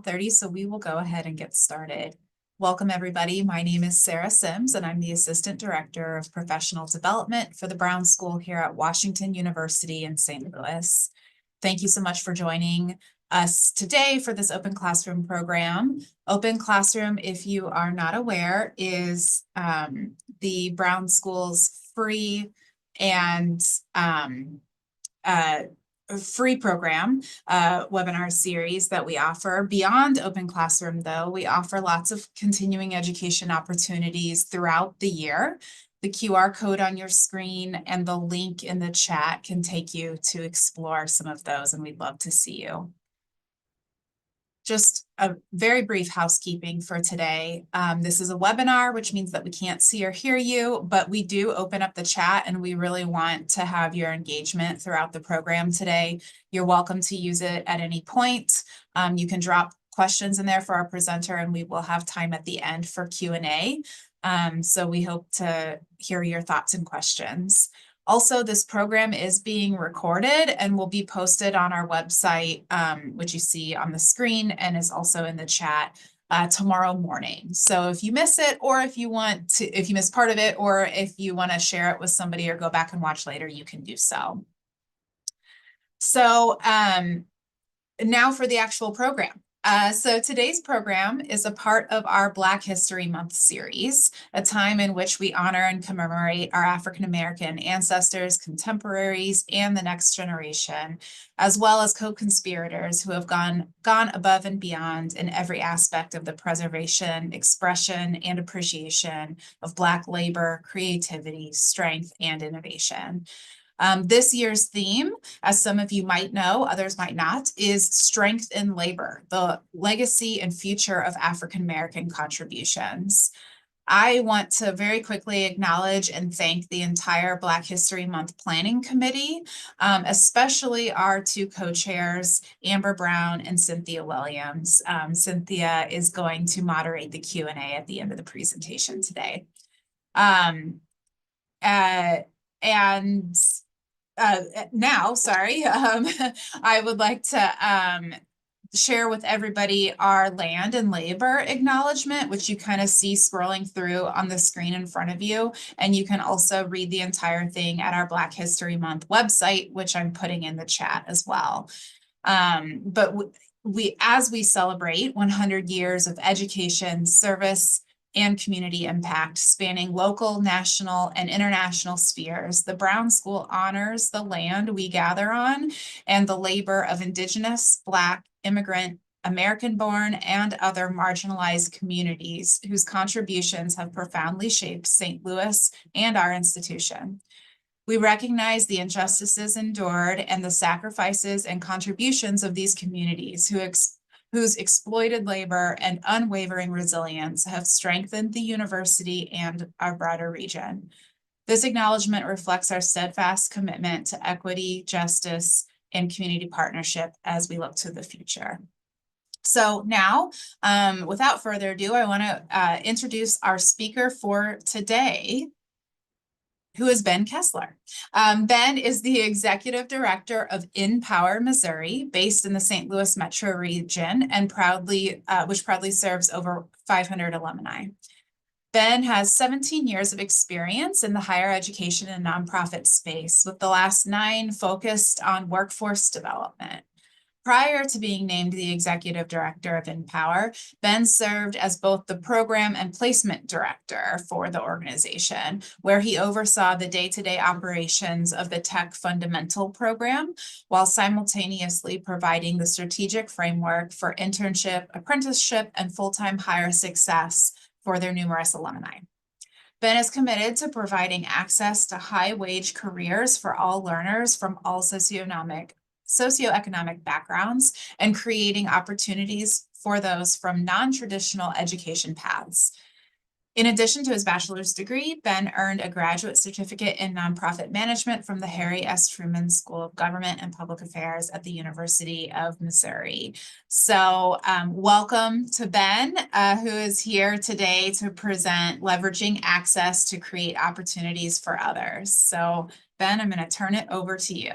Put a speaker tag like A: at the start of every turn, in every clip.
A: 30, so we will go ahead and get started. Welcome, everybody. My name is Sarah Sims, and I'm the Assistant Director of Professional Development for the Brown School here at Washington University in St. Louis. Thank you so much for joining us today for this Open Classroom program. Open Classroom, if you are not aware, is the Brown School's free and free program webinar series that we offer. Beyond Open Classroom, though, we offer lots of continuing education opportunities throughout the year. The QR code on your screen and the link in the chat can take you to explore some of those, and we'd love to see you. Just a very brief housekeeping for today. This is a webinar, which means that we can't see or hear you, but we do open up the chat and we really want to have your engagement throughout the program today. You're welcome to use it at any point. You can drop questions in there for our presenter and we will have time at the end for Q&A. So we hope to hear your thoughts and questions. Also, this program is being recorded and will be posted on our website, which you see on the screen and is also in the chat tomorrow morning. So if you miss it, or if you miss part of it, or if you want to share it with somebody or go back and watch later, you can do so. So now for the actual program. So today's program is a part of our Black History Month series, a time in which we honor and commemorate our African-American ancestors, contemporaries, and the next generation, as well as co-conspirators who have gone above and beyond in every aspect of the preservation, expression, and appreciation of Black labor, creativity, strength, and innovation. This year's theme, as some of you might know, others might not, is Strength in Labor, the legacy and future of African-American contributions. I want to very quickly acknowledge and thank the entire Black History Month Planning Committee, especially our two co-chairs, Amber Brown and Cynthia Williams. Cynthia is going to moderate the Q&A at the end of the presentation today. Now, I would like to share with everybody our land and labor acknowledgement, which you kind of see scrolling through on the screen in front of you. And you can also read the entire thing at our Black History Month website, which I'm putting in the chat as well. But as we celebrate 100 years of education, service, and community impact spanning local, national, and international spheres, the Brown School honors the land we gather on and the labor of Indigenous, Black, immigrant, American-born, and other marginalized communities whose contributions have profoundly shaped St. Louis and our institution. We recognize the injustices endured and the sacrifices and contributions of these communities whose exploited labor and unwavering resilience have strengthened the university and our broader region. This acknowledgement reflects our steadfast commitment to equity, justice, and community partnership as we look to the future. So now, without further ado, I want to introduce our speaker for today, who is Ben Kesler. Ben is the Executive Director of NPower Missouri, based in the St. Louis metro region, and which proudly serves over 500 alumni. Ben has 17 years of experience in the higher education and nonprofit space, with the last 9 focused on workforce development. Prior to being named the Executive Director of NPower, Ben served as both the Program and Placement Director for the organization, where he oversaw the day-to-day operations of the Tech Fundamental Program, while simultaneously providing the strategic framework for internship, apprenticeship, and full-time hire success for their numerous alumni. Ben is committed to providing access to high-wage careers for all learners from all socioeconomic backgrounds and creating opportunities for those from non-traditional education paths. In addition to his bachelor's degree, Ben earned a graduate certificate in nonprofit management from the Harry S. Truman School of Government and Public Affairs at the University of Missouri. So welcome to Ben, who is here today to present leveraging access to create opportunities for others. So Ben, I'm going to turn it over to you.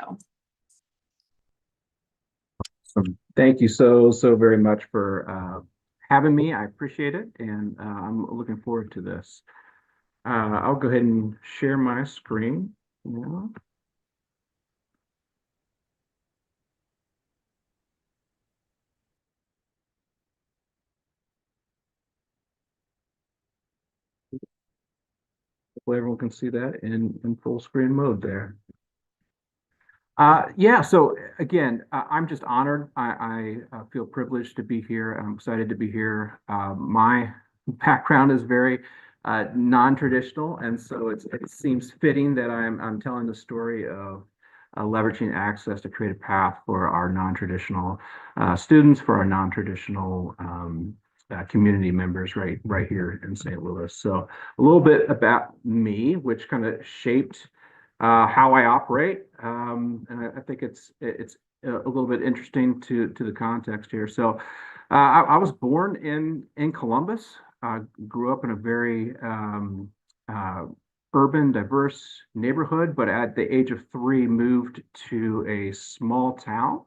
B: Thank you so very much for having me. I appreciate it, and I'm looking forward to this. I'll go ahead and share my screen now. Hopefully everyone can see that in full screen mode there. Yeah, so again, I'm just honored. I feel privileged to be here. I'm excited to be here. My background is very non-traditional, and so it seems fitting that I'm telling the story of leveraging access to create a path for our non-traditional students, for our non-traditional community members right here in St. Louis. So a little bit about me, which kind of shaped how I operate, and I think it's a little bit interesting to the context here. So, I was born in Columbus. Grew up in a very uh, urban, diverse neighborhood, but at the age of 3, moved to a small town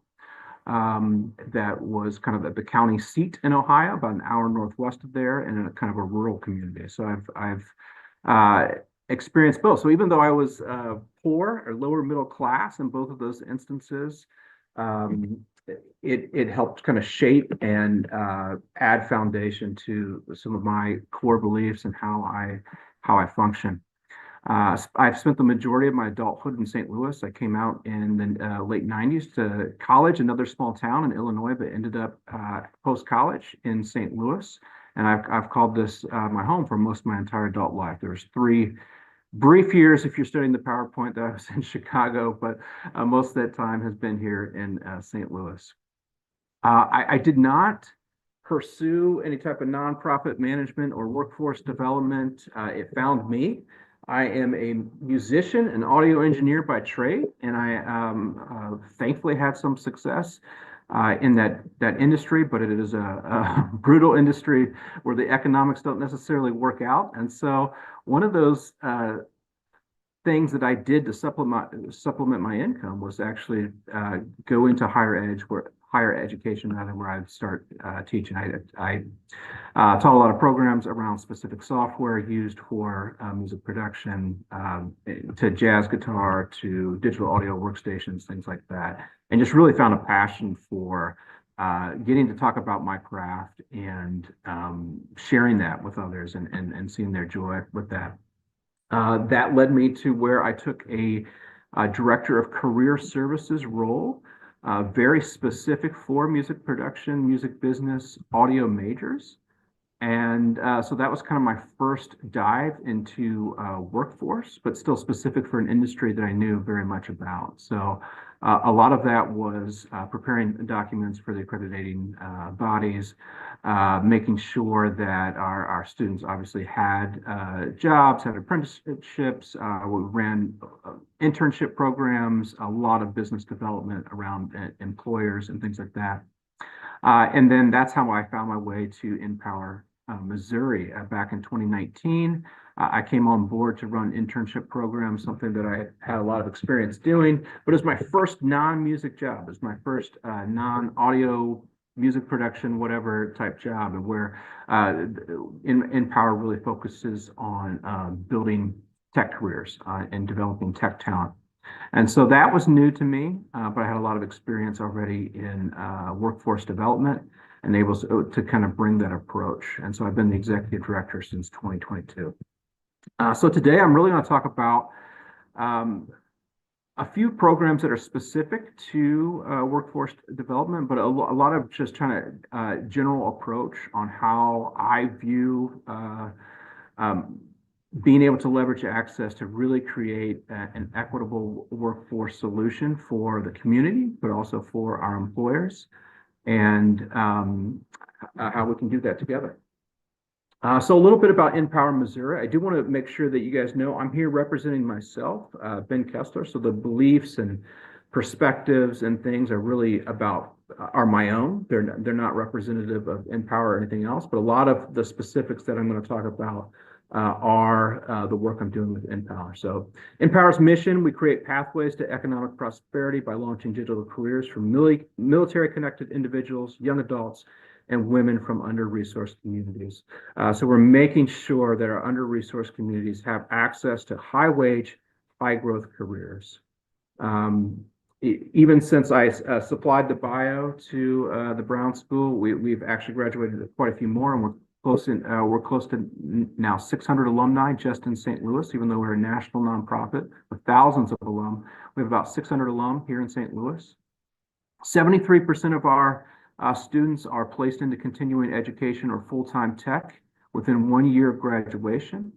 B: that was kind of at the county seat in Ohio, about an hour northwest of there, and in a kind of a rural community. So I've experienced both. So even though I was poor or lower middle class in both of those instances, um, it helped kind of shape and add foundation to some of my core beliefs and how I function. I've spent the majority of my adulthood in St. Louis. I came out in the late 90s to college, another small town in Illinois, but ended up post-college in St. Louis. And I've called this my home for most of my entire adult life. There was 3 brief years, if you're studying the PowerPoint, that I was in Chicago, but most of that time has been here in St. Louis. I did not pursue any type of nonprofit management or workforce development. It found me. I am a musician, an audio engineer by trade, and I thankfully had some success in that industry, but it is a brutal industry where the economics don't necessarily work out. And so one of those things that I did to supplement my income was actually go into higher education rather, where I'd start teaching. I taught a lot of programs around specific software used for music production, to jazz guitar, to digital audio workstations, things like that, and just really found a passion for getting to talk about my craft and sharing that with others and seeing their joy with that. That led me to where I took a director of career services role, very specific for music production, music business, audio majors. And so that was kind of my first dive into workforce, but still specific for an industry that I knew very much about. So a lot of that was preparing documents for the accrediting bodies, making sure that our students obviously had jobs, had apprenticeships. We ran internship programs, a lot of business development around employers and things like that. And then that's how I found my way to NPower Missouri back in 2019. I came on board to run internship programs, something that I had a lot of experience doing, but it was my first non-music job. It was my first non-audio music production, whatever type job, and where NPower really focuses on building tech careers and developing tech talent. And so that was new to me, but I had a lot of experience already in workforce development and able to kind of bring that approach. And so I've been the executive director since 2022. So today I'm really going to talk about a few programs that are specific to workforce development, but a lot of just trying to general approach on how I view being able to leverage access to really create an equitable workforce solution for the community, but also for our employers, and how we can do that together. So a little bit about NPower Missouri. I do want to make sure that you guys know I'm here representing myself, Ben Kesler. So the beliefs and perspectives and things are my own. They're not representative of NPower or anything else, but a lot of the specifics that I'm going to talk about are the work I'm doing with NPower. So NPower's mission, we create pathways to economic prosperity by launching digital careers for military-connected individuals, young adults, and women from under-resourced communities. So we're making sure that our under-resourced communities have access to high-wage, high-growth careers. Even since I supplied the bio to the Brown School, we've actually graduated quite a few more, and we're close to now 600 alumni just in St. Louis, even though we're a national nonprofit with thousands of alum. We have about 600 alum here in St. Louis. 73% of our students are placed into continuing education or full-time tech within 1 year of graduation.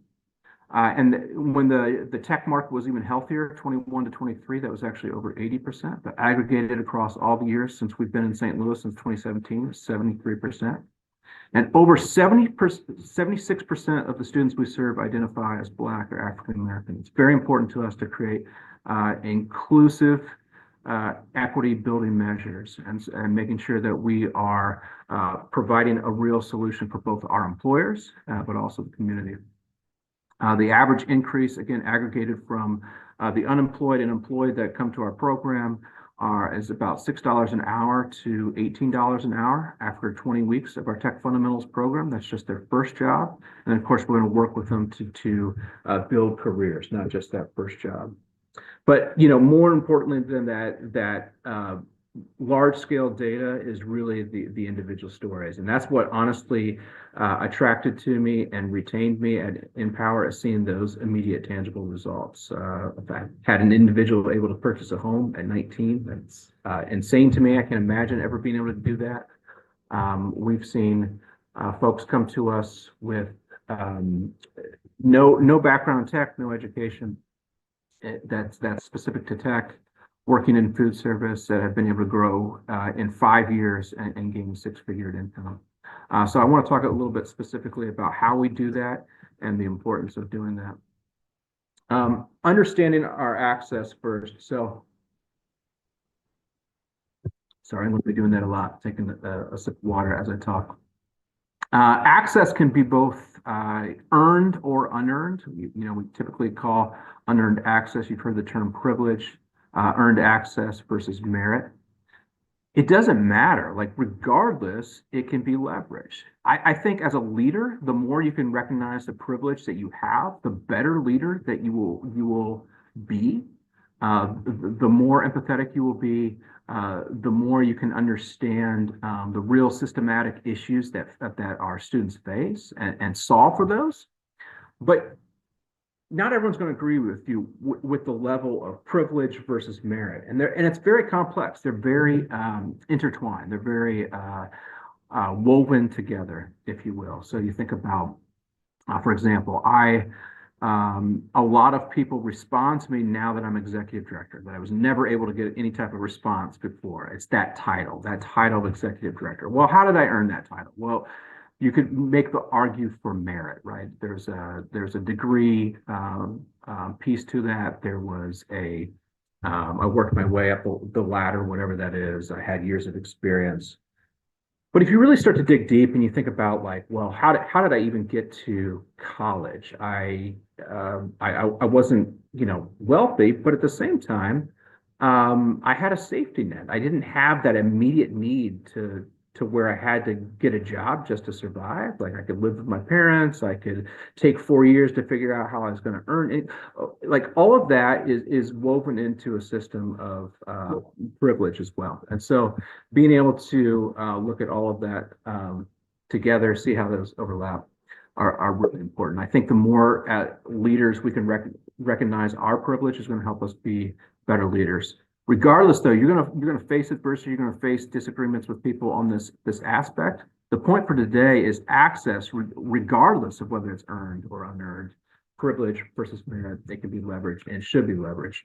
B: And when the tech market was even healthier, 21 to 23, that was actually over 80%, but aggregated across all the years since we've been in St. Louis since 2017, 73%. And over 76% of the students we serve identify as Black or African American. It's very important to us to create inclusive equity building measures and making sure that we are providing a real solution for both our employers, but also the community. The average increase, again, aggregated from the unemployed and employed that come to our program is about $6 an hour to $18 an hour after 20 weeks of our Tech Fundamentals program. That's just their first job. And of course, we're going to work with them to build careers, not just that first job. But, more importantly than that large scale data is really the individual stories. And that's what honestly attracted to me and retained me at NPower, is seeing those immediate tangible results. I had an individual able to purchase a home at 19. That's insane to me. I can't imagine ever being able to do that. We've seen folks come to us with no background in tech, no education that's specific to tech, working in food service, that have been able to grow in 5 years and gain six-figure income. So I want to talk a little bit specifically about how we do that and the importance of doing that. Understanding our access first. So, sorry, I'm going to be doing that a lot, taking a sip of water as I talk. Access can be both earned or unearned. We typically call unearned access. You've heard the term privilege. Earned access versus merit. It doesn't matter, regardless, it can be leveraged. I think as a leader, the more you can recognize the privilege that you have, the better leader that you will be. The more empathetic you will be, the more you can understand the real systematic issues that our students face and solve for those. But not everyone's going to agree with you with the level of privilege versus merit, and it's very complex. They're very intertwined. They're very woven together, if you will. So you think about, for example, a lot of people respond to me now that I'm executive director, that I was never able to get any type of response before. It's that title of executive director. Well, how did I earn that title? Well, you could make the argue for merit, right? There's a degree piece to that. There was I worked my way up the ladder, whatever that is. I had years of experience. But if you really start to dig deep and you think about well, how did I even get to college? I wasn't, wealthy, but at the same time, I had a safety net. I didn't have that immediate need to where I had to get a job just to survive. I could live with my parents. I could take 4 years to figure out how I was going to earn it. All of that is woven into a system of privilege as well. And so being able to look at all of that together, see how those overlap are really important. I think the more leaders we can recognize our privilege is going to help us be better leaders. Regardless, though, you're gonna face adversity. You're gonna face disagreements with people on this aspect. The point for today is access, regardless of whether it's earned or unearned. Privilege versus merit, they can be leveraged and should be leveraged.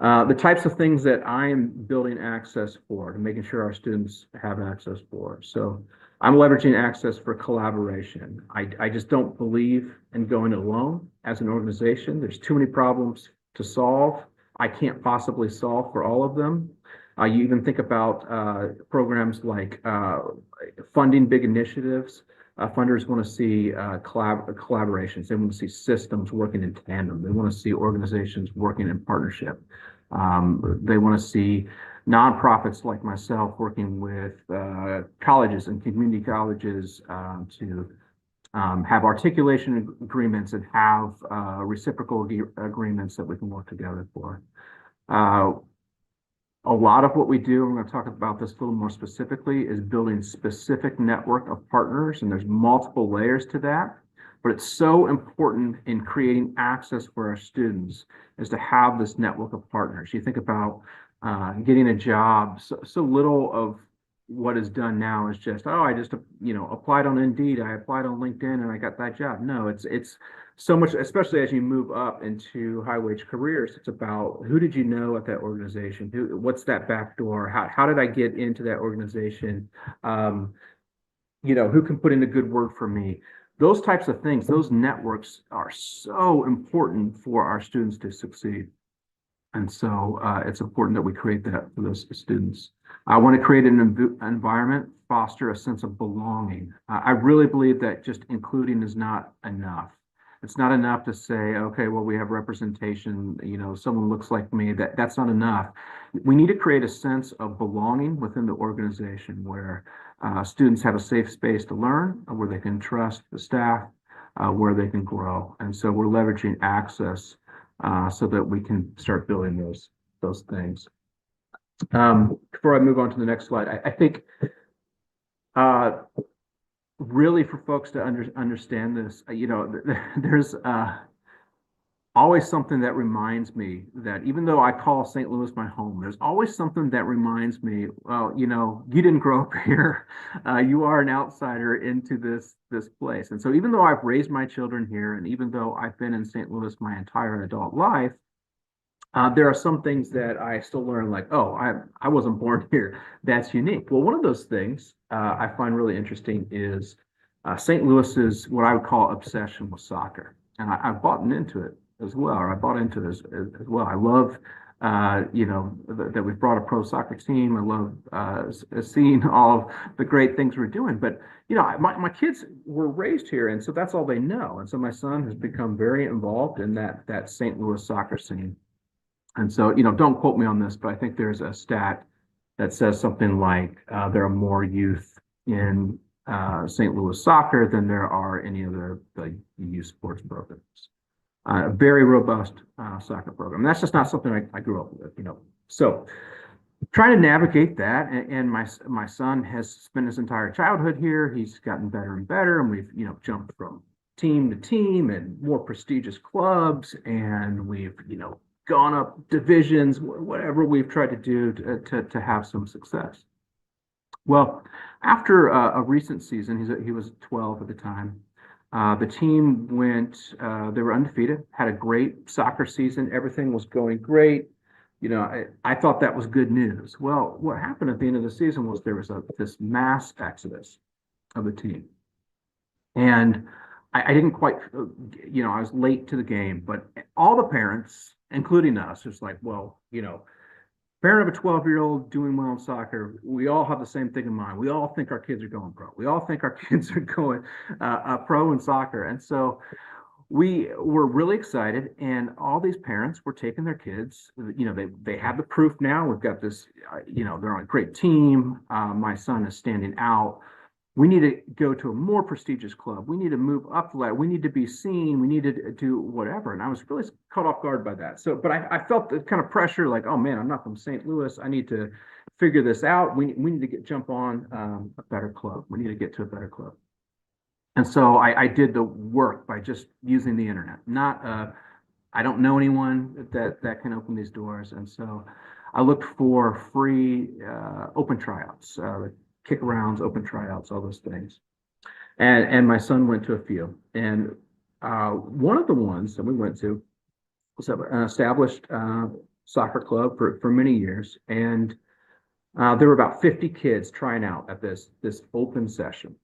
B: The types of things that I am building access for and making sure our students have access for. So I'm leveraging access for collaboration. I just don't believe in going alone as an organization. There's too many problems to solve. I can't possibly solve for all of them. You even think about programs like funding big initiatives. Funders want to see collaborations. They want to see systems working in tandem. They want to see organizations working in partnership. They want to see nonprofits like myself working with colleges and community colleges to have articulation agreements and have reciprocal agreements that we can work together for. A lot of what we do, I'm going to talk about this a little more specifically, is building specific network of partners, and there's multiple layers to that. But it's so important in creating access for our students is to have this network of partners. You think about getting a job, so little of what is done now is just, oh, I just applied on Indeed, I applied on LinkedIn, and I got that job. No, it's so much, especially as you move up into high wage careers. It's about who did you know at that organization? What's that back door? How did I get into that organization? Who can put in a good word for me? Those types of things, those networks are so important for our students to succeed. And so it's important that we create that for those students. I want to create an environment, foster a sense of belonging. I really believe that just including is not enough. It's not enough to say, okay, well, we have representation, someone looks like me. That's not enough. We need to create a sense of belonging within the organization where students have a safe space to learn, where they can trust the staff, where they can grow. And so we're leveraging access so that we can start building those things. Before I move on to the next slide, I think really for folks to understand this, there's always something that reminds me that even though I call St. Louis my home, there's always something that reminds me, well, you didn't grow up here. You are an outsider into this place. And so even though I've raised my children here, and even though I've been in St. Louis my entire adult life, there are some things that I still learn, like, oh, I wasn't born here. That's unique. Well, one of those things I find really interesting is St. Louis's what I would call obsession with soccer. And I've bought into it as well, or I bought into this as well. I love, that we've brought a pro soccer team. I love seeing all the great things we're doing. But, my kids were raised here, and so that's all they know. And so my son has become very involved in that St. Louis soccer scene. And so, don't quote me on this, but I think there's a stat that says something like there are more youth in St. Louis soccer than there are any other youth sports programs. A very robust soccer program. That's just not something I grew up with, So trying to navigate that, and my son has spent his entire childhood here. He's gotten better and better, and we've jumped from team to team and more prestigious clubs, and we've gone up divisions, whatever we've tried to do to have some success. Well, after a recent season, he was 12 at the time. The team went, they were undefeated, had a great soccer season. Everything was going great. I thought that was good news. Well, what happened at the end of the season was there was this mass exodus of the team. And I didn't quite, I was late to the game, but all the parents, including us, was like, well, parent of a 12-year-old doing well in soccer, we all have the same thing in mind. We all think our kids are going pro. We all think our kids are going pro in soccer. And so we were really excited, and all these parents were taking their kids. They have the proof now. We've got this, they're on a great team. My son is standing out. We need to go to a more prestigious club. We need to move up the ladder. We need to be seen. We need to do whatever. And I was really caught off guard by that. But I felt the kind of pressure, like, oh man, I'm not from St. Louis. I need to figure this out. We need to jump on a better club. We need to get to a better club. And so I did the work by just using the internet. I don't know anyone that can open these doors. And so I looked for free open tryouts, kick arounds, open tryouts, all those things. And my son went to a few. And one of the ones that we went to was an established soccer club for many years. And there were about 50 kids trying out at this open session.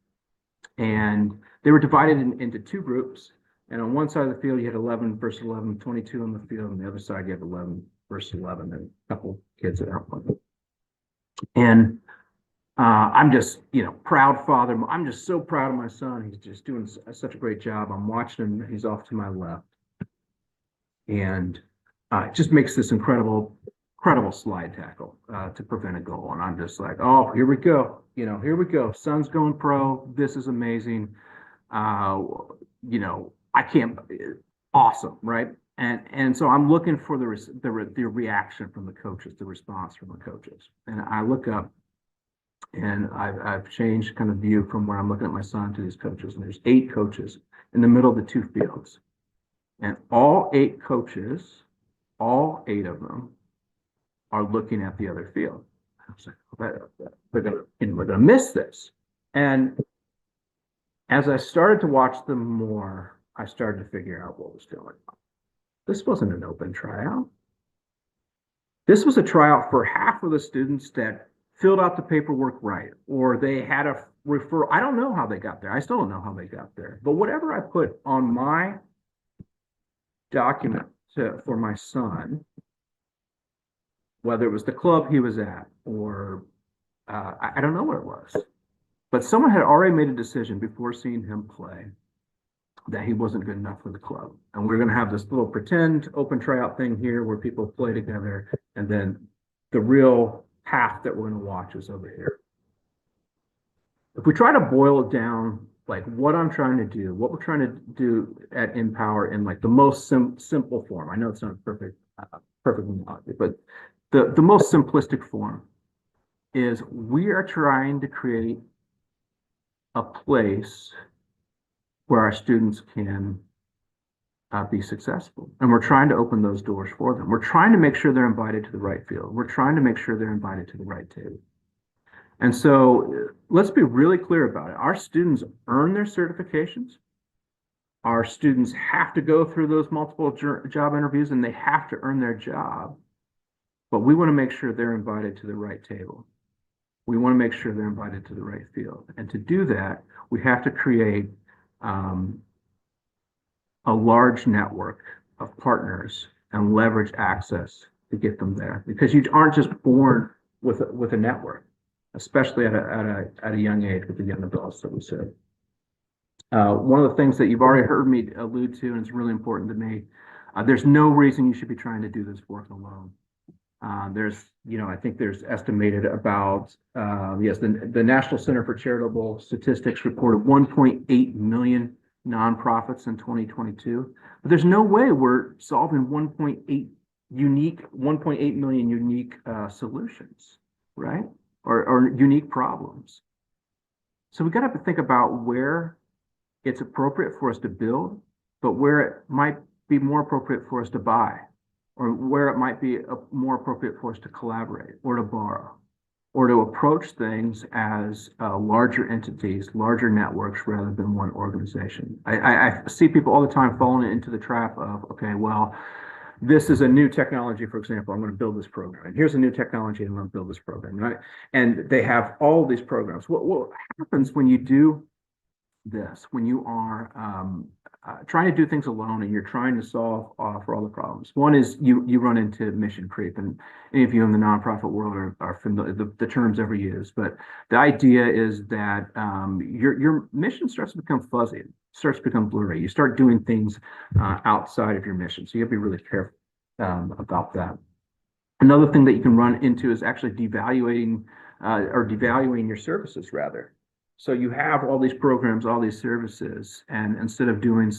B: And they were divided into two groups. And on one side of the field, you had 11 versus 11, 22 on the field. On the other side, you have 11 versus 11, and a couple kids that aren't playing. And I'm just, proud father. I'm just so proud of my son. He's just doing such a great job. I'm watching him. He's off to my left. And it just makes this incredible slide tackle to prevent a goal. And I'm just like, oh, here we go. Here we go. Son's going pro. This is amazing. I can't, awesome, right? And so I'm looking for the reaction from the coaches, the response from the coaches. And I look up and I've changed kind of view from where I'm looking at my son to these coaches. And there's 8 coaches in the middle of the 2 fields. And all 8 coaches, all 8 of them are looking at the other field. I was like, we're gonna miss this. And as I started to watch them more, I started to figure out what was going on. This wasn't an open tryout. This was a tryout for half of the students that filled out the paperwork right, or they had a referral. I don't know how they got there. I still don't know how they got there. But whatever I put on my document for my son, whether it was the club he was at or I don't know what it was, but someone had already made a decision before seeing him play that he wasn't good enough for the club. And we're going to have this little pretend open tryout thing here where people play together. And then the real path that we're going to watch is over here. If we try to boil it down, like what I'm trying to do, what we're trying to do at NPower in like the most simple form. I know it's not perfect, analogy, but the most simplistic form is we are trying to create a place where our students can be successful. And we're trying to open those doors for them. We're trying to make sure they're invited to the right field. We're trying to make sure they're invited to the right table. And so let's be really clear about it. Our students earn their certifications. Our students have to go through those multiple job interviews and they have to earn their job. But we want to make sure they're invited to the right table. We want to make sure they're invited to the right field. And to do that, we have to create a large network of partners and leverage access to get them there, because you aren't just born with a network, especially at a young age with the young adults that we said. One of the things that you've already heard me allude to, and it's really important to me, there's no reason you should be trying to do this work alone. I think there's estimated about, the National Center for Charitable Statistics reported 1.8 million nonprofits in 2022, but there's no way we're solving 1.8 million unique solutions, right? Or unique problems. So we got to think about where it's appropriate for us to build, but where it might be more appropriate for us to buy, or where it might be more appropriate for us to collaborate or to borrow, or to approach things as larger entities, larger networks, rather than one organization. I see people all the time falling into the trap of, okay, well, this is a new technology, for example, I'm going to build this program. And here's a new technology, and I'm going to build this program, right? And they have all these programs. What happens when you do this, when you are trying to do things alone and you're trying to solve for all the problems? One is you run into mission creep, and any of you in the nonprofit world are familiar, the terms ever used, but the idea is that your mission starts to become fuzzy, starts to become blurry. You start doing things outside of your mission, so you have to be really careful about that. Another thing that you can run into is actually devaluing your services, rather. So you have all these programs, all these services, and instead of doing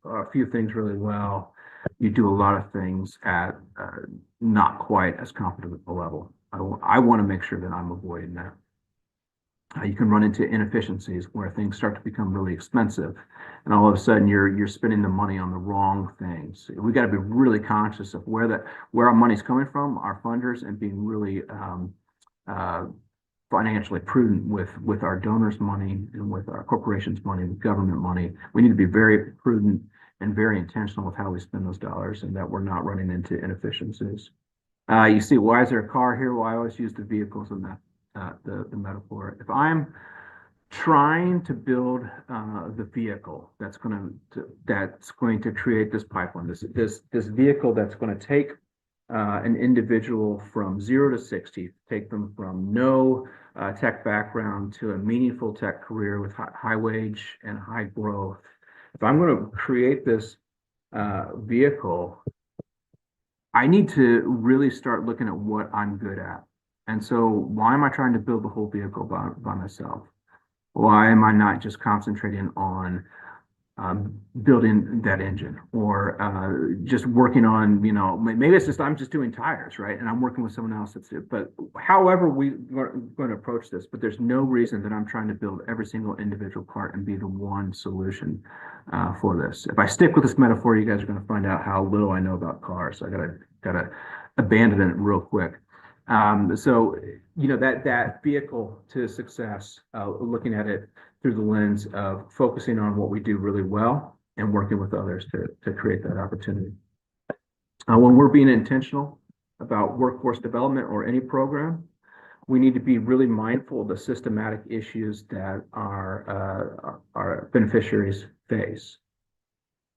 B: a few things really well, you do a lot of things at not quite as competent a level. I want to make sure that I'm avoiding that. You can run into inefficiencies where things start to become really expensive, and all of a sudden you're spending the money on the wrong things. We got to be really conscious of where our money's coming from, our funders, and being really financially prudent with our donors' money and with our corporations' money, with government money. We need to be very prudent and very intentional with how we spend those dollars, and that we're not running into inefficiencies. You see, why is there a car here? Well, I always use the vehicles in the metaphor. If I'm trying to build the vehicle that's going to create this pipeline, this vehicle that's going to take an individual from 0 to 60, take them from no tech background to a meaningful tech career with high wage and high growth. If I'm going to create this vehicle, I need to really start looking at what I'm good at. And so why am I trying to build the whole vehicle by myself? Why am I not just concentrating on building that engine or just working on, maybe it's just I'm just doing tires, right? And I'm working with someone else that's it. But however we're going to approach this, but there's no reason that I'm trying to build every single individual part and be the one solution for this. If I stick with this metaphor, you guys are going to find out how little I know about cars. So I gotta abandon it real quick. So that vehicle to success, looking at it through the lens of focusing on what we do really well and working with others to create that opportunity. When we're being intentional about workforce development or any program, we need to be really mindful of the systematic issues that our beneficiaries face.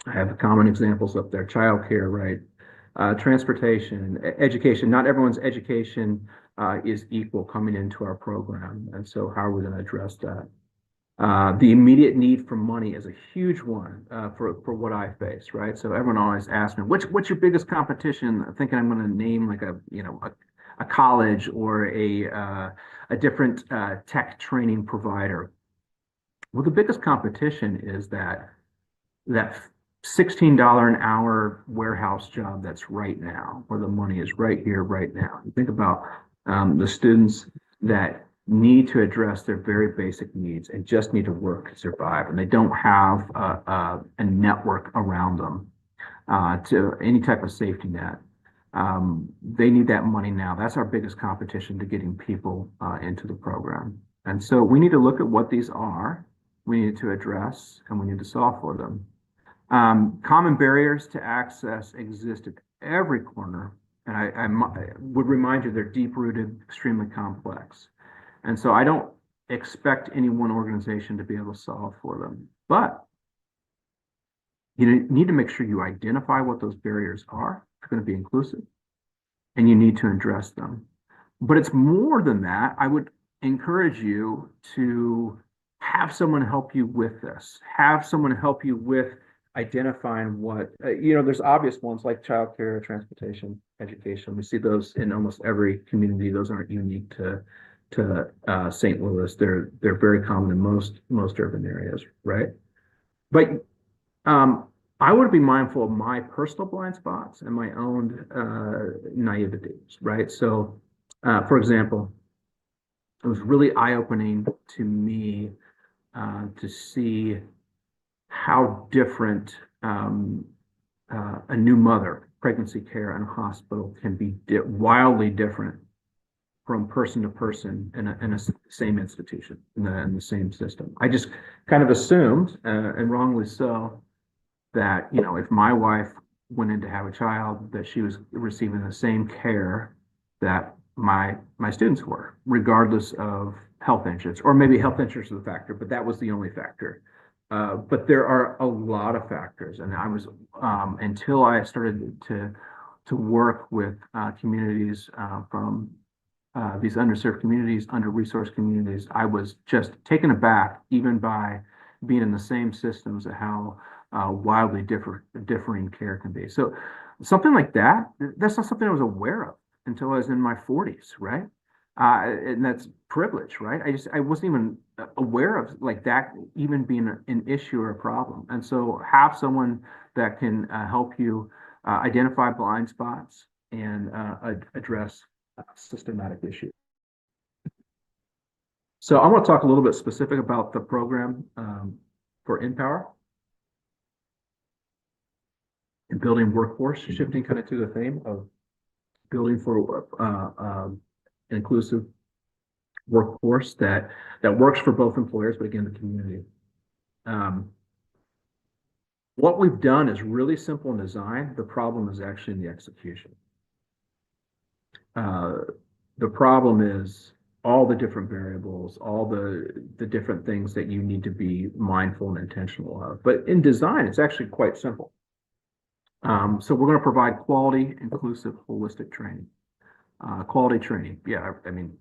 B: I have common examples up there: childcare, right? Transportation, education. Not everyone's education is equal coming into our program. And so how are we going to address that? The immediate need for money is a huge one for what I face, right? So everyone always asks me, what's your biggest competition? Thinking I'm going to name like a college or a different tech training provider. Well, the biggest competition is that $16 an hour warehouse job that's right now, where the money is right here, right now. You think about the students that need to address their very basic needs and just need to work to survive, and they don't have a network around them to any type of safety net. They need that money now. That's our biggest competition to getting people into the program. And so we need to look at what these are, we need to address, and we need to solve for them. Common barriers to access exist at every corner, and I would remind you they're deep-rooted, extremely complex. And so I don't expect any one organization to be able to solve for them. But you need to make sure you identify what those barriers are. It's going to be inclusive, and you need to address them. But it's more than that. I would encourage you to have someone help you with this. Have someone help you with identifying what, there's obvious ones like childcare, transportation, education. We see those in almost every community. Those aren't unique to St. Louis. They're very common in most urban areas, right? But I want to be mindful of my personal blind spots and my own naiveties, right? So, for example, it was really eye-opening to me to see how different a new mother, pregnancy care, and hospital can be wildly different from person to person in a same institution, in the same system. I just kind of assumed, and wrongly so, that if my wife went in to have a child, that she was receiving the same care that my students were, regardless of health insurance, or maybe health insurance was a factor, but that was the only factor. But there are a lot of factors, and I was until I started to work with communities from these underserved communities, under-resourced communities, I was just taken aback, even by being in the same systems, of how wildly differing care can be. So something like that, that's not something I was aware of until I was in my 40s, right? And that's privilege, right? I wasn't even aware of like that even being an issue or a problem. And so have someone that can help you identify blind spots and address systematic issues. So I want to talk a little bit specific about the program for NPower and building workforce, shifting kind of to the theme of building for an inclusive workforce that works for both employers, but again, the community. What we've done is really simple in design. The problem is actually in the execution. The problem is all the different variables, all the different things that you need to be mindful and intentional of. But in design, it's actually quite simple. So we're going to provide quality, inclusive, holistic training. Quality training, yeah, I mean,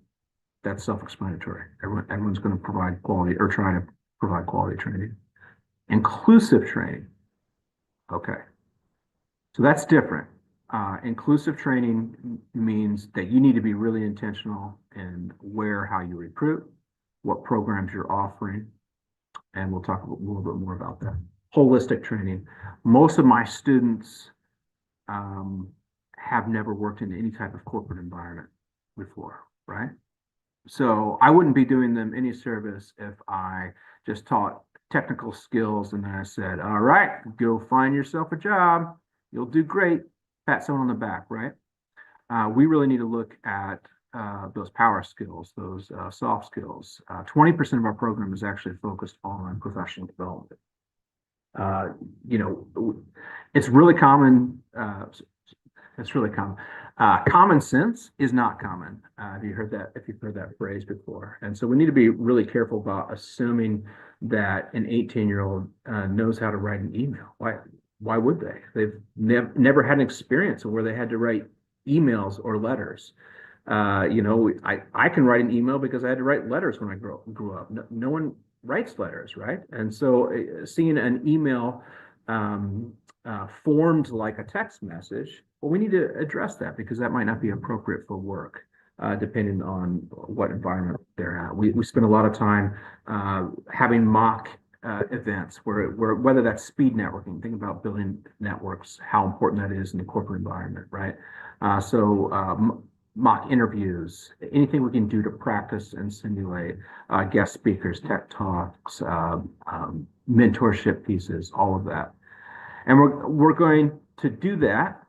B: that's self-explanatory. Everyone's going to provide quality or try to provide quality training. Inclusive training, okay. So that's different. Inclusive training means that you need to be really intentional in how you recruit, what programs you're offering, and we'll talk a little bit more about that. Holistic training. Most of my students have never worked in any type of corporate environment before, right? So I wouldn't be doing them any service if I just taught technical skills and then I said, all right, go find yourself a job. You'll do great. Pat someone on the back, right? We really need to look at those power skills, those soft skills. 20% of our program is actually focused on professional development. You know, it's really common. It's really common. Common sense is not common. Have you heard that? If you've heard that phrase before, and so we need to be really careful about assuming that an 18-year-old knows how to write an email. Why would they? They've never had an experience where they had to write emails or letters. You know, I can write an email because I had to write letters when I grew up. No one writes letters, right? And so seeing an email formed like a text message, well, we need to address that because that might not be appropriate for work, depending on what environment they're at. We spend a lot of time having mock events where whether that's speed networking, think about building networks, how important that is in the corporate environment, right? Mock interviews, anything we can do to practice and simulate guest speakers, tech talks, mentorship pieces, all of that. And we're going to do that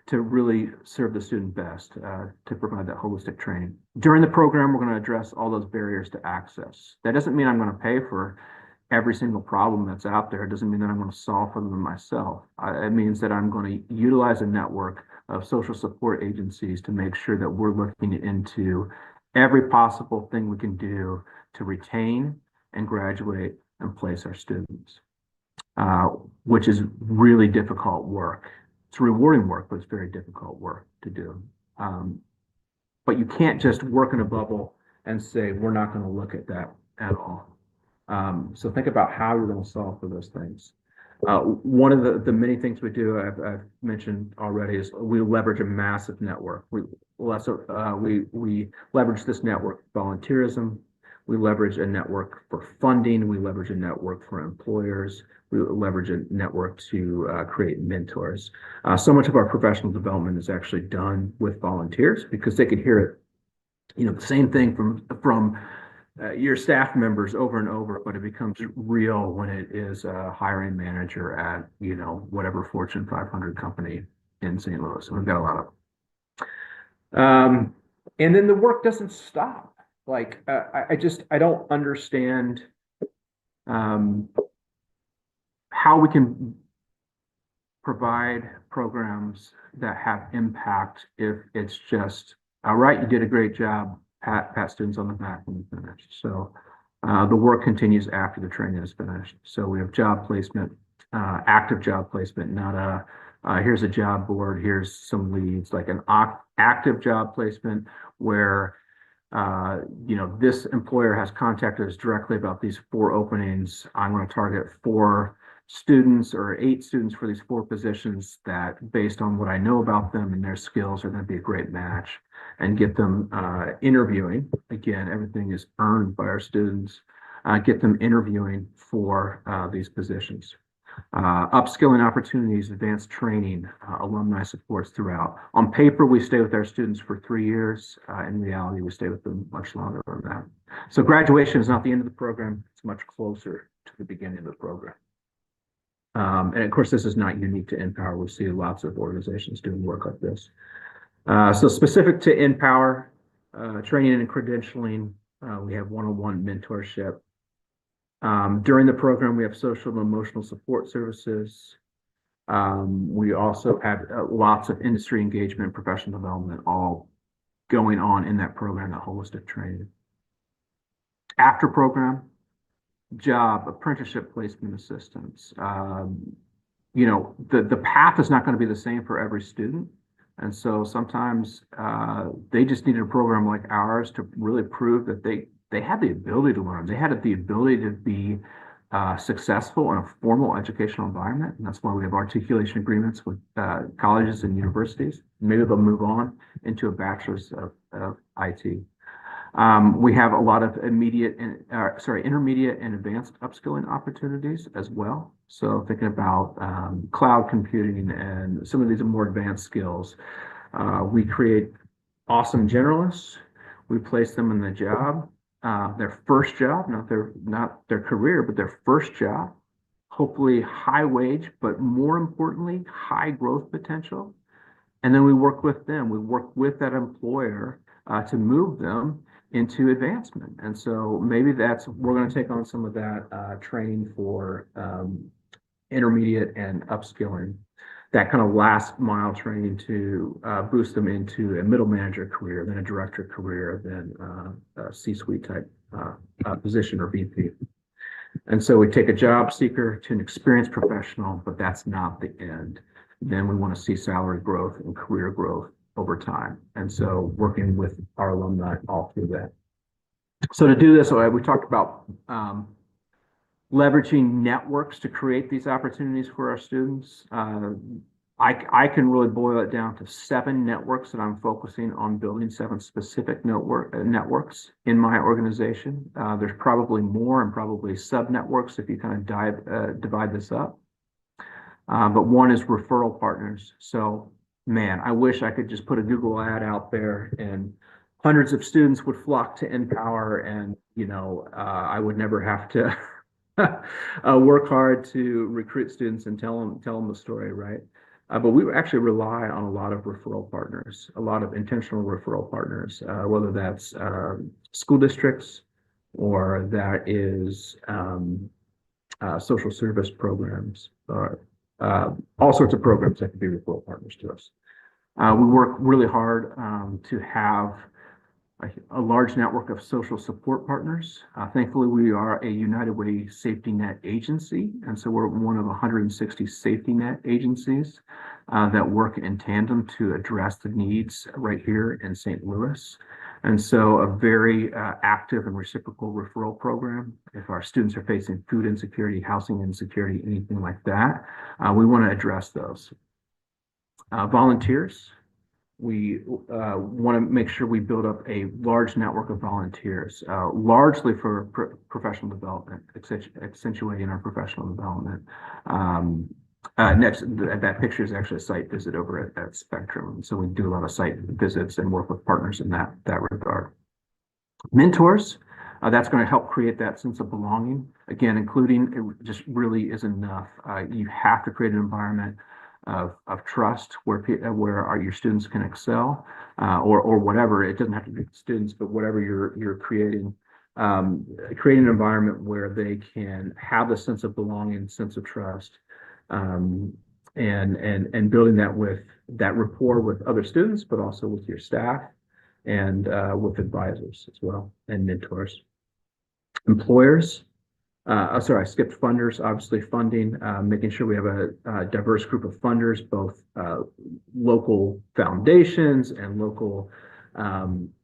B: to really serve the student best, to provide that holistic training. During the program, we're going to address all those barriers to access. That doesn't mean I'm going to pay for every single problem that's out there. It doesn't mean that I'm going to solve for them myself. It means that I'm going to utilize a network of social support agencies to make sure that we're looking into every possible thing we can do to retain and graduate and place our students, which is really difficult work. It's rewarding work, but it's very difficult work to do. But you can't just work in a bubble and say, we're not going to look at that at all. So think about how you're going to solve for those things. One of the many things we do, I've mentioned already, is we leverage a massive network. We leverage this network for volunteerism. We leverage a network for funding. We leverage a network for employers. We leverage a network to create mentors. So much of our professional development is actually done with volunteers because they could hear it, you know, the same thing from your staff members over and over, but it becomes real when it is a hiring manager at, you know, whatever Fortune 500 company in St. Louis. So we've got a lot of, and then the work doesn't stop. Like, I don't understand how we can provide programs that have impact if it's just, all right, you did a great job, pat students on the back when you finish. So the work continues after the training is finished. So we have job placement, active job placement, not here's a job board, here's some leads, like an active job placement where you know, this employer has contacted us directly about these 4 openings. I'm going to target 4 students or 8 students for these 4 positions that, based on what I know about them and their skills, are going to be a great match, and get them interviewing. Again, everything is earned by our students. Get them interviewing for these positions. Upskilling opportunities, advanced training, alumni supports throughout. On paper, we stay with our students for 3 years. In reality, we stay with them much longer than that. So graduation is not the end of the program. It's much closer to the beginning of the program. And of course, this is not unique to NPower. We see lots of organizations doing work like this. So specific to NPower, training and credentialing, we have one-on-one mentorship. During the program, we have social and emotional support services. We also have lots of industry engagement, professional development, all going on in that program, that holistic training. After program, job, apprenticeship placement assistance, the path is not going to be the same for every student. And so sometimes they just needed a program like ours to really prove that they had the ability to learn. They had the ability to be successful in a formal educational environment. And that's why we have articulation agreements with colleges and universities. Maybe they'll move on into a bachelor's of IT. We have a lot of intermediate and advanced upskilling opportunities as well. So thinking about cloud computing and some of these more advanced skills, we create awesome generalists. We place them in the job, their first job, not their career, but their first job. Hopefully high wage, but more importantly, high growth potential. And then we work with them. We work with that employer to move them into advancement. And so maybe we're going to take on some of that training for intermediate and upskilling, that kind of last mile training to boost them into a middle manager career, then a director career, then a C-suite type position or VP. And so we take a job seeker to an experienced professional, but that's not the end. Then we want to see salary growth and career growth over time. And so working with our alumni all through that. So to do this, we talked about leveraging networks to create these opportunities for our students. I can really boil it down to 7 networks that I'm focusing on building, 7 specific networks in my organization. There's probably more and probably sub-networks if you kind of divide this up. But one is referral partners. So, man, I wish I could just put a Google ad out there and hundreds of students would flock to NPower, and I would never have to work hard to recruit students and tell them the story, right? But we actually rely on a lot of referral partners, a lot of intentional referral partners, whether that's school districts or that is social service programs, or all sorts of programs that could be referral partners to us. We work really hard to have a large network of social support partners. Thankfully, we are a United Way safety net agency, and so we're one of 160 safety net agencies that work in tandem to address the needs right here in St. Louis. And so a very active and reciprocal referral program. If our students are facing food insecurity, housing insecurity, anything like that, we want to address those. Volunteers. We want to make sure we build up a large network of volunteers, largely for professional development, accentuating our professional development. Next, that picture is actually a site visit over at Spectrum. So we do a lot of site visits and work with partners in that regard. Mentors, that's going to help create that sense of belonging. Again, including, it just really is enough. You have to create an environment of trust where your students can excel, or whatever. It doesn't have to be students, but whatever you're creating, creating an environment where they can have a sense of belonging, sense of trust, and building that with that rapport with other students, but also with your staff and with advisors as well and mentors. Employers. Sorry, I skipped funders. Obviously, funding, making sure we have a diverse group of funders, both local foundations and local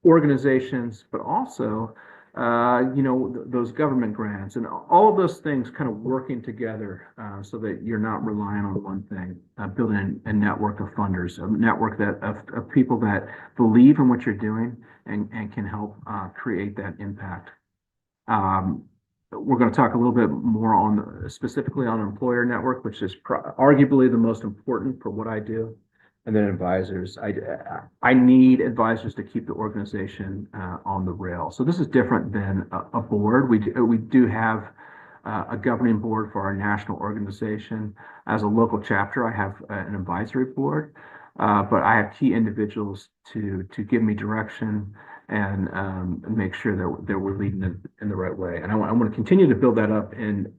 B: organizations, but also, those government grants and all of those things kind of working together so that you're not relying on one thing. Building a network of funders, a network of people that believe in what you're doing and can help create that impact. We're going to talk a little bit more specifically on employer network, which is arguably the most important for what I do. And then advisors. I need advisors to keep the organization on the rail. So this is different than a board. We do have a governing board for our national organization. As a local chapter, I have an advisory board, but I have key individuals to give me direction and make sure that we're leading in the right way. And I want to continue to build that up in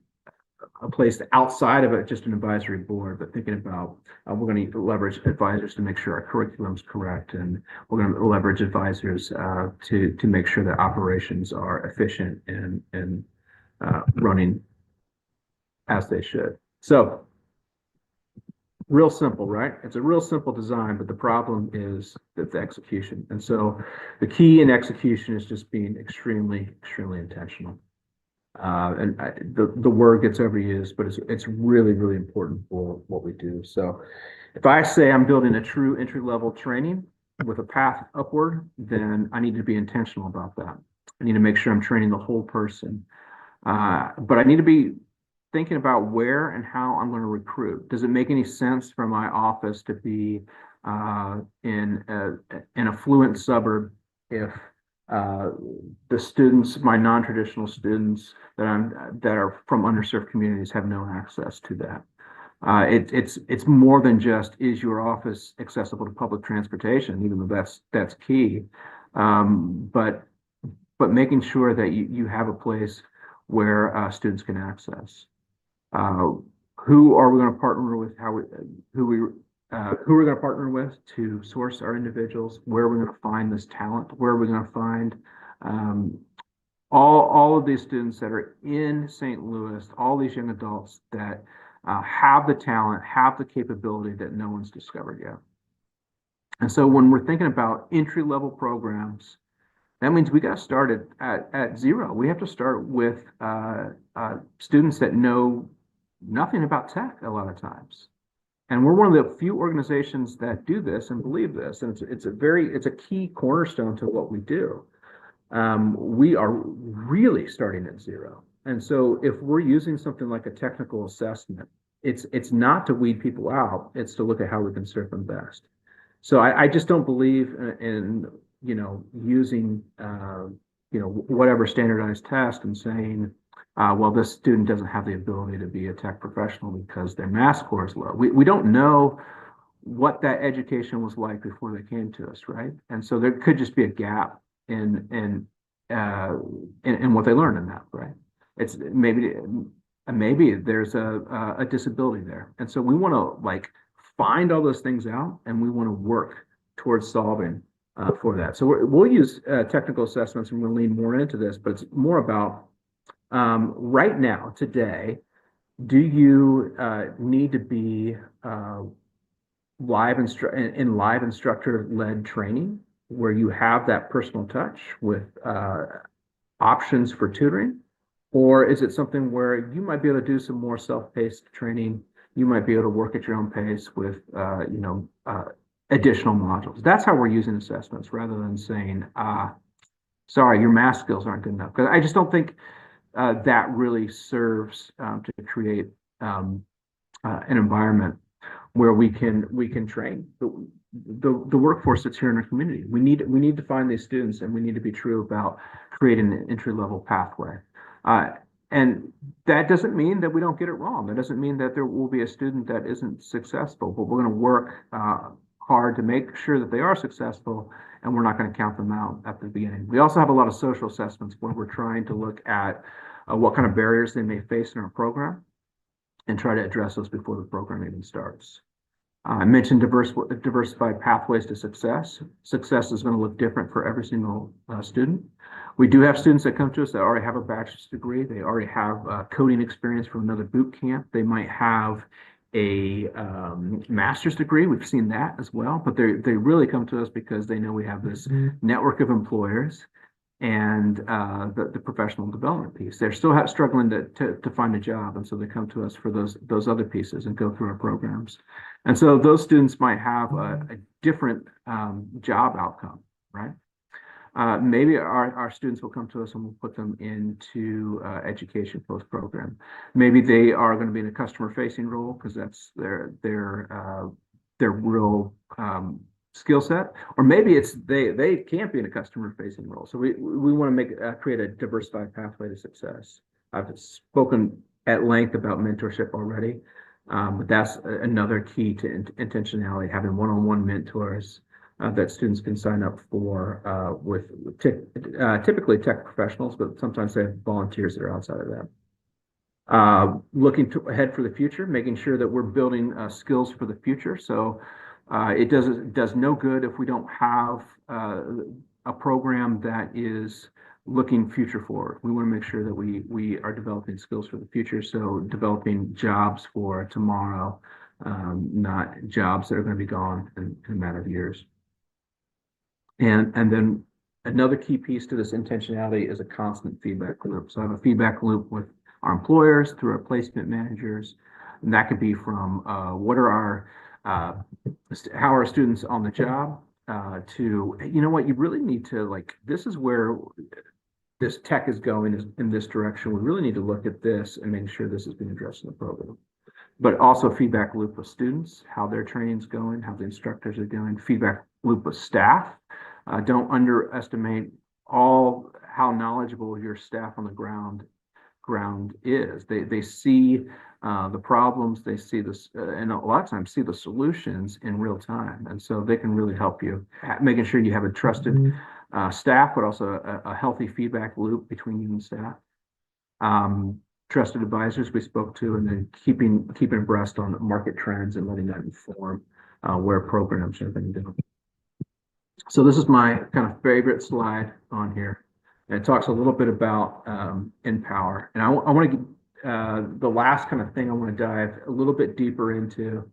B: a place outside of it, just an advisory board, but thinking about we're going to leverage advisors to make sure our curriculum is correct, and we're going to leverage advisors to make sure that operations are efficient and running as they should. So real simple, right? It's a real simple design, but the problem is that the execution. And so the key in execution is just being extremely, extremely intentional. The word gets overused, but it's really, really important for what we do. So if I say I'm building a true entry-level training with a path upward, then I need to be intentional about that. I need to make sure I'm training the whole person. But I need to be thinking about where and how I'm going to recruit. Does it make any sense for my office to be in an affluent suburb if the students, my non-traditional students that are from underserved communities have no access to that? It's more than just, is your office accessible to public transportation, even though that's key. But making sure that you have a place where students can access. Who are we going to partner with? Who are we going to partner with to source our individuals? Where are we going to find this talent? Where are we going to find all of these students that are in St. Louis, all these young adults that have the talent, have the capability that no one's discovered yet. And so when we're thinking about entry-level programs, that means we got to start at zero. We have to start with students that know nothing about tech a lot of times. And we're one of the few organizations that do this and believe this. And it's a key cornerstone to what we do. We are really starting at zero. And so if we're using something like a technical assessment, it's not to weed people out, it's to look at how we can serve them best. So I just don't believe in using whatever standardized test and saying, well, this student doesn't have the ability to be a tech professional because their math score is low. We don't know what that education was like before they came to us, right? And so there could just be a gap in what they learned in that, right? It's maybe there's a disability there, and so we want to find all those things out, and we want to work towards solving for that. So we'll use technical assessments, and we'll lean more into this, but it's more about right now, today, do you need to be live instructor-led training where you have that personal touch with options for tutoring? Or is it something where you might be able to do some more self-paced training? You might be able to work at your own pace with additional modules. That's how we're using assessments rather than saying, sorry, your math skills aren't good enough. Because I just don't think that really serves to create an environment where we can train the workforce that's here in our community. We need to find these students, and we need to be true about creating an entry-level pathway. And that doesn't mean that we don't get it wrong. That doesn't mean that there will be a student that isn't successful, but we're going to work hard to make sure that they are successful, and we're not going to count them out at the beginning. We also have a lot of social assessments where we're trying to look at what kind of barriers they may face in our program and try to address those before the program even starts. I mentioned diversified pathways to success. Success is going to look different for every single student. We do have students that come to us that already have a bachelor's degree. They already have coding experience from another boot camp. They might have a master's degree. We've seen that as well, but they really come to us because they know we have this network of employers and the professional development piece. They're still struggling to find a job, and so they come to us for those other pieces and go through our programs. And so those students might have a different job outcome, right? Maybe our students will come to us and we'll put them into education post-program. Maybe they are going to be in a customer-facing role because that's their real skill set, or maybe it's they can't be in a customer-facing role. So we want to create a diversified pathway to success. I've spoken at length about mentorship already, but that's another key to intentionality, having one-on-one mentors that students can sign up for with typically tech professionals, but sometimes they have volunteers that are outside of that. Looking ahead for the future, making sure that we're building skills for the future. So it does no good if we don't have a program that is looking future forward. We want to make sure that we are developing skills for the future. So developing jobs for tomorrow not jobs that are going to be gone in a matter of years. And then another key piece to this intentionality is a constant feedback loop. So I have a feedback loop with our employers through our placement managers. And that could be from what are our, how are students on the job to, you know what, you really need to like, this is where this tech is going is in this direction. We really need to look at this and make sure this is being addressed in the program. But also feedback loop with students, how their training's going, how the instructors are doing, feedback loop with staff. Don't underestimate how knowledgeable your staff on the ground is. They see the problems, they see this, and a lot of times see the solutions in real time. And so they can really help you, making sure you have a trusted staff, but also a healthy feedback loop between you and staff. Trusted advisors we spoke to, and then keeping abreast on market trends and letting that inform where programs are being done. So this is my kind of favorite slide on here. And it talks a little bit about NPower. And I want to get the last kind of thing I want to dive a little bit deeper into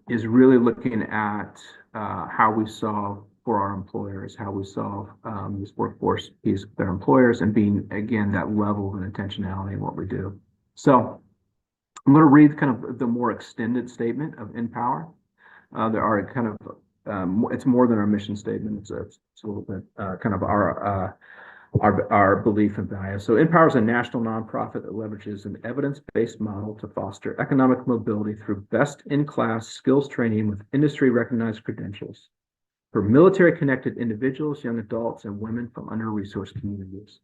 B: is really looking at how we solve for our employers, how we solve this workforce piece with their employers, and being, again, that level of intentionality in what we do. So I'm going to read kind of the more extended statement of NPower. There are kind of it's more than our mission statement. It's a little bit kind of our belief and value. So NPower is a national nonprofit that leverages an evidence-based model to foster economic mobility through best-in-class skills training with industry-recognized credentials for military-connected individuals, young adults, and women from under-resourced communities.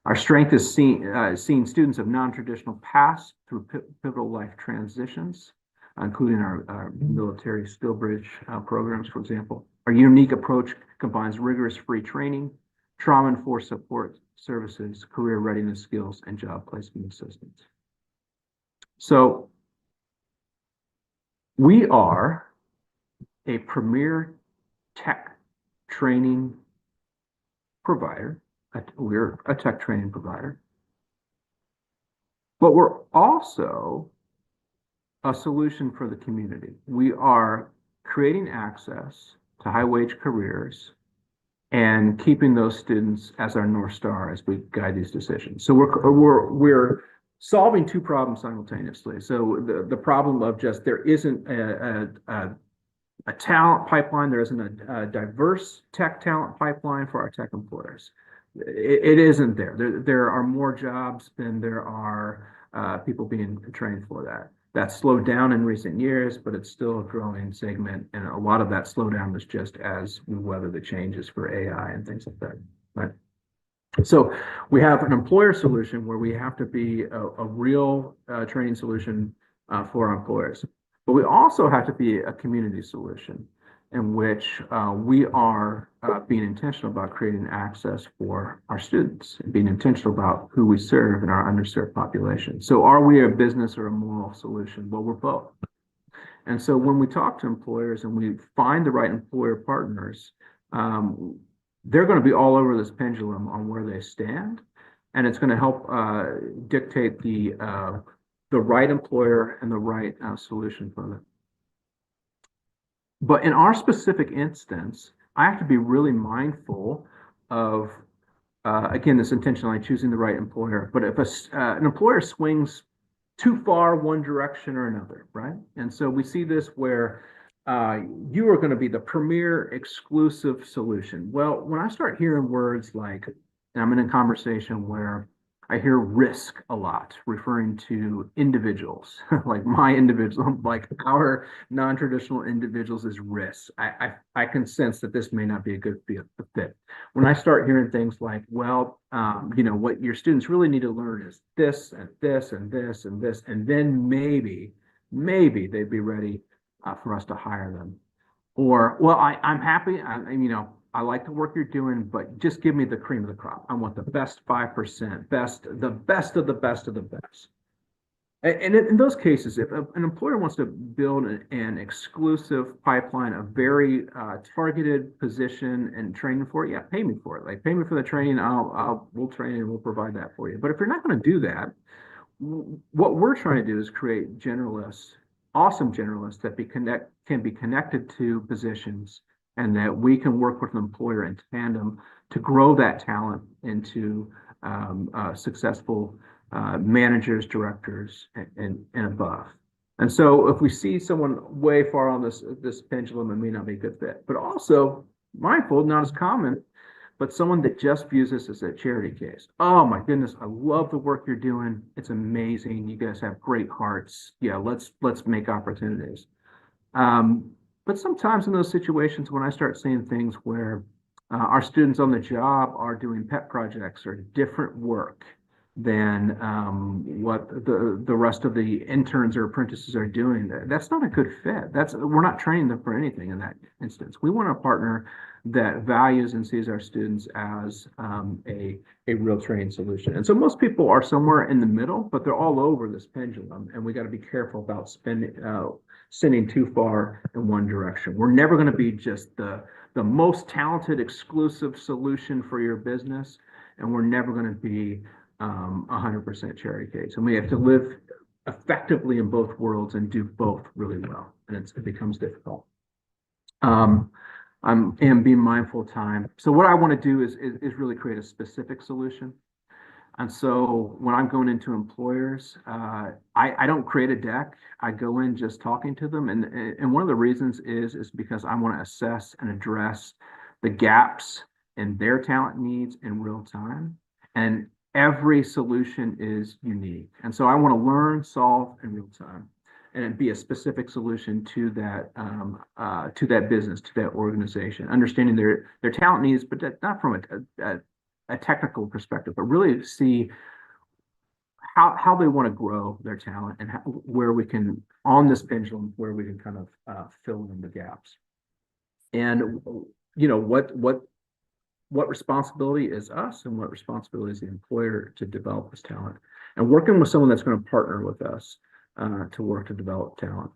B: Our strength is seeing students of non-traditional paths through pivotal life transitions, including our military skill bridge programs, for example. Our unique approach combines rigorous free training, trauma-informed support services, career readiness skills, and job placement assistance. So we are a premier tech training provider. We're a tech training provider, but we're also a solution for the community. We are creating access to high wage careers and keeping those students as our North Star as we guide these decisions. So we're solving two problems simultaneously. So the problem of just there isn't a talent pipeline, there isn't a diverse tech talent pipeline for our tech employers. It isn't there. There are more jobs than there are people being trained for that. That's slowed down in recent years, but it's still a growing segment. And a lot of that slowdown was just as we weather the changes for AI and things like that. Right. So we have an employer solution where we have to be a real training solution for our employers. But we also have to be a community solution in which we are being intentional about creating access for our students and being intentional about who we serve in our underserved population. So are we a business or a moral solution? Well, we're both. And so when we talk to employers and we find the right employer partners, they're going to be all over this pendulum on where they stand. And it's going to help dictate the right employer and the right solution for them. But in our specific instance, I have to be really mindful of, again, this intentionally choosing the right employer. But if an employer swings too far one direction or another, right? And so we see this where you are going to be the premier exclusive solution. Well, when I start hearing words like, and I'm in a conversation where I hear risk a lot, referring to individuals, like my individual, like our non-traditional individuals is risk. I can sense that this may not be a good fit. When I start hearing things like, well, you know, what your students really need to learn is this and this and this and this, and then maybe they'd be ready for us to hire them. Or, well, I'm happy, you know, I like the work you're doing, but just give me the cream of the crop. I want the best 5%, the best of the best of the best. And in those cases, if an employer wants to build an exclusive pipeline, a very targeted position and training for it, yeah, pay me for it. Like, pay me for the training. We'll train and we'll provide that for you. But if you're not going to do that, what we're trying to do is create generalists awesome generalists that can be connected to positions, and that we can work with an employer in tandem to grow that talent into successful managers, directors, and above. And so if we see someone way far on this pendulum, it may not be a good fit. But also, mindful, not as common, but someone that just views this as a charity case. Oh my goodness, I love the work you're doing. It's amazing. You guys have great hearts. Yeah, let's make opportunities. But sometimes in those situations, when I start seeing things where our students on the job are doing pet projects or different work than what the rest of the interns or apprentices are doing, that's not a good fit. We're not training them for anything in that instance. We want a partner that values and sees our students as a real training solution. And so most people are somewhere in the middle, but they're all over this pendulum, and we got to be careful about sending too far in one direction. We're never going to be just the most talented, exclusive solution for your business, and we're never going to be 100% charity case. And we have to live effectively in both worlds and do both really well, and it becomes difficult. I'm being mindful of time. So what I want to do is really create a specific solution. And so when I'm going into employers, I don't create a deck. I go in just talking to them. And one of the reasons is because I want to assess and address the gaps in their talent needs in real time. And every solution is unique. And so I want to learn, solve in real time, and be a specific solution to that business, to that organization, understanding their talent needs, but not from a technical perspective, but really see how they want to grow their talent, and where we can, on this pendulum, where we can kind of fill in the gaps. And what responsibility is us, and what responsibility is the employer to develop this talent, and working with someone that's going to partner with us to work to develop talent.